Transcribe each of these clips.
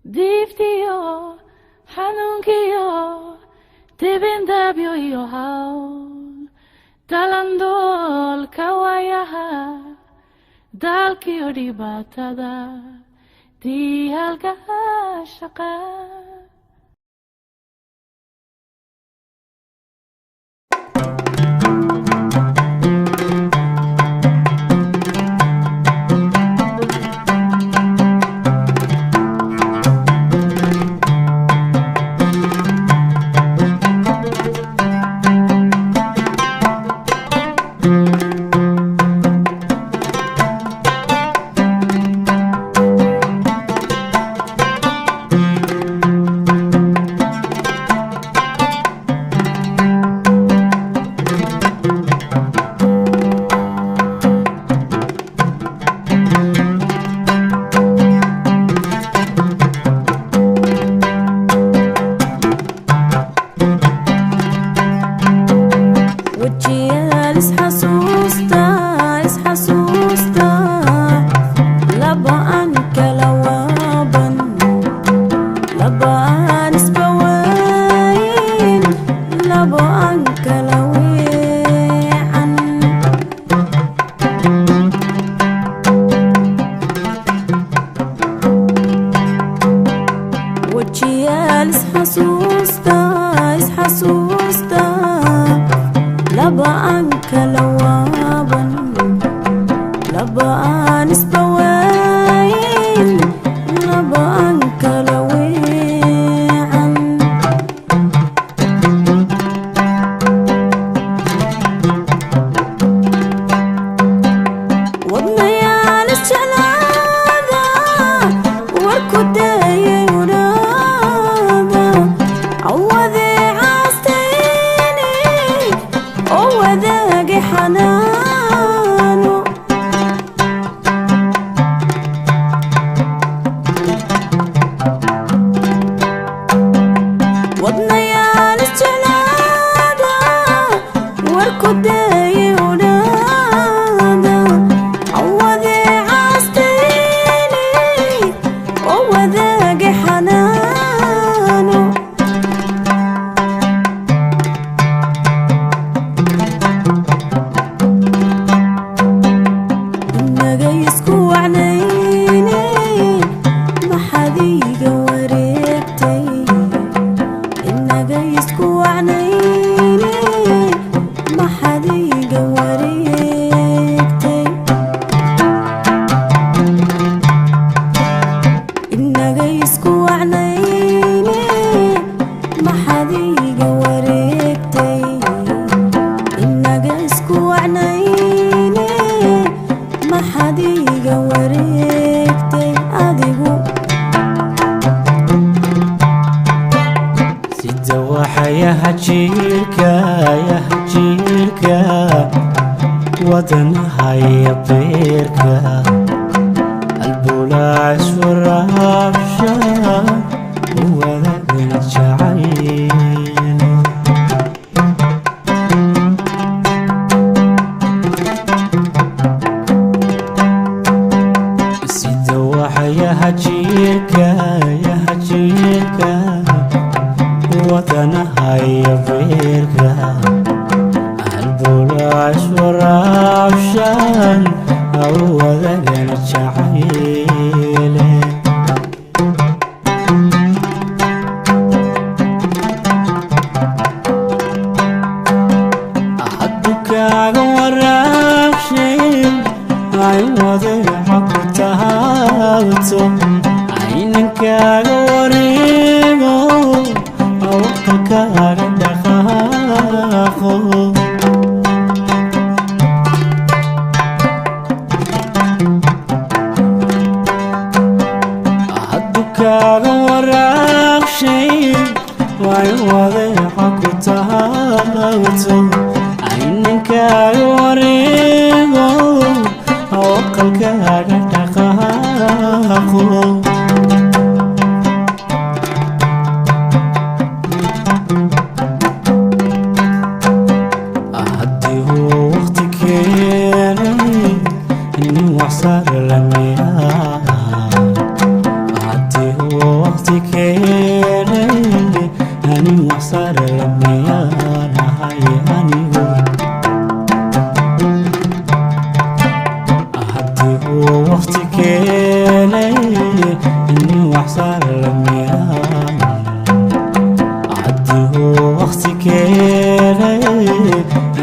Diftiyo, hanunkiyo, tibindabyo iyo hawn, dalandol kawayaha, dalkiyo dhibaatada, di halka shaqa. صار لميا عدي هو waqtigeena ani waxsar lamayaanahay anigu haddii waqtigeena ani waxsar lamayaanahay haddii waqtigeena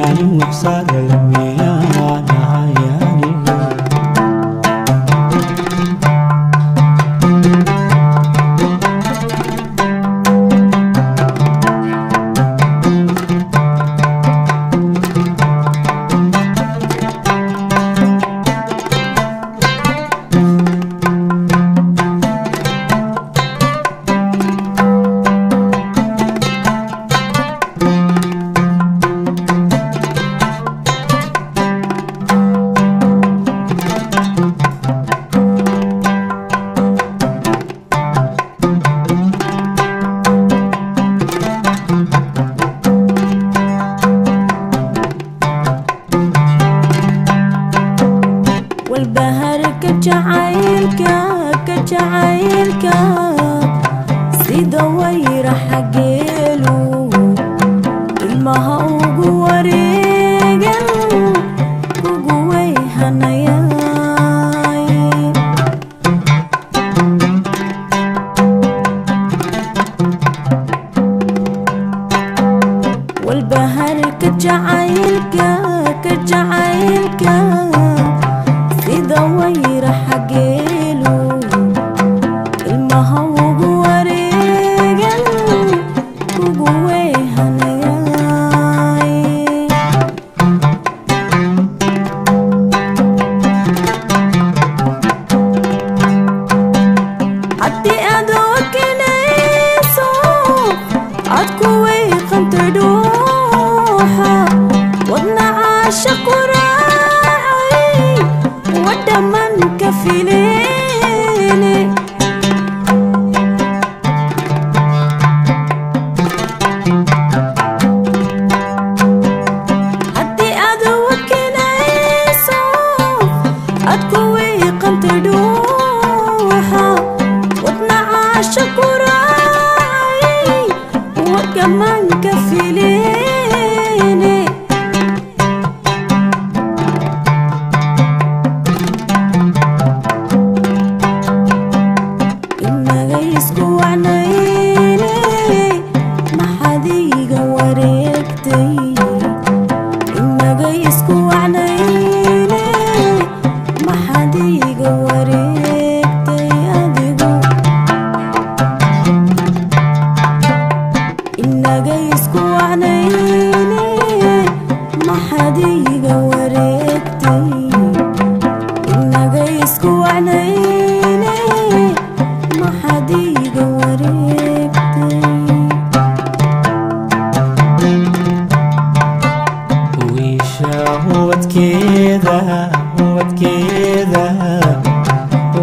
ani waxsar lamayaanahay anigu والبهر كجعيلك سيدا ويرا حقيلو المها ugu wareegan ugu weyhanayay والبهر كجعيلك سيدا ويرا حقيلو المها ugu wareegan ugu weyhanayay haddii aad okinayso aad ku weyqantay dhuuxa wadna caashaq ودمن كفيليني هدي أدوك نايسو أدكوي قنت دوحة ودنا عاشق راعي ودمن كفيليني wadkeeda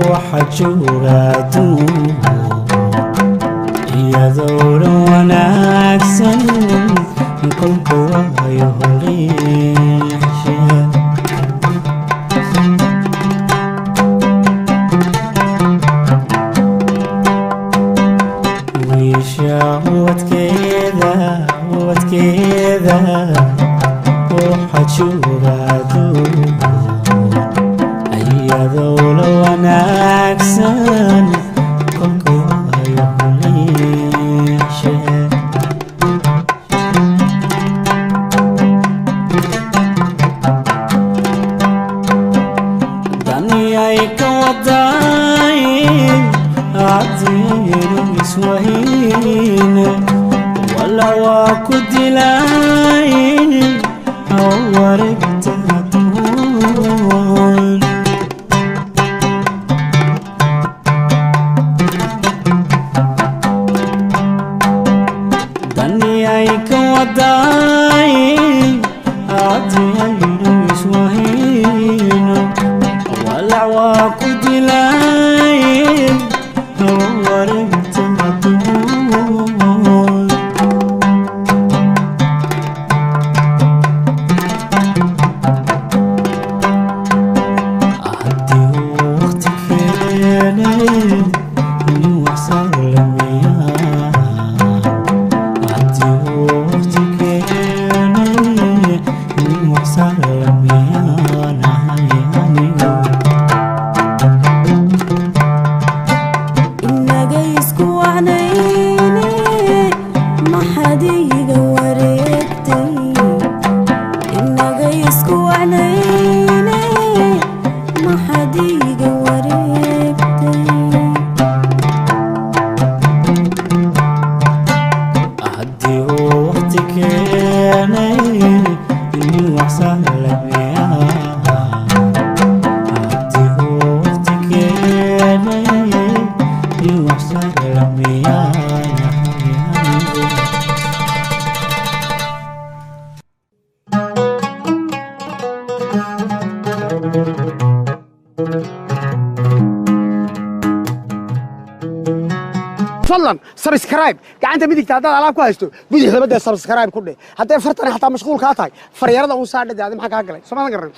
waxa joogaadu iyadoo wanaagsan kolka waayo horeyshe wiisha wadkeeda waxa joogaadu iyadoo wanaagsan kolka waayo horeyshe dani ay ka wadayn adiinu iswahine wala waa ku dilayn wareegta aduun dani ay ka wadayn adiinu iswahine wala waa ku dilayn wareegta aduun وسلم يا فضلا سبسكرايب gacanta midigta hadaad alaab ku haysto bidixda badda subscribe ku dheh haddii fartan xataa mashquul ka tahay faryarada uu saadhay maxaa ka galay Soomaaliga garan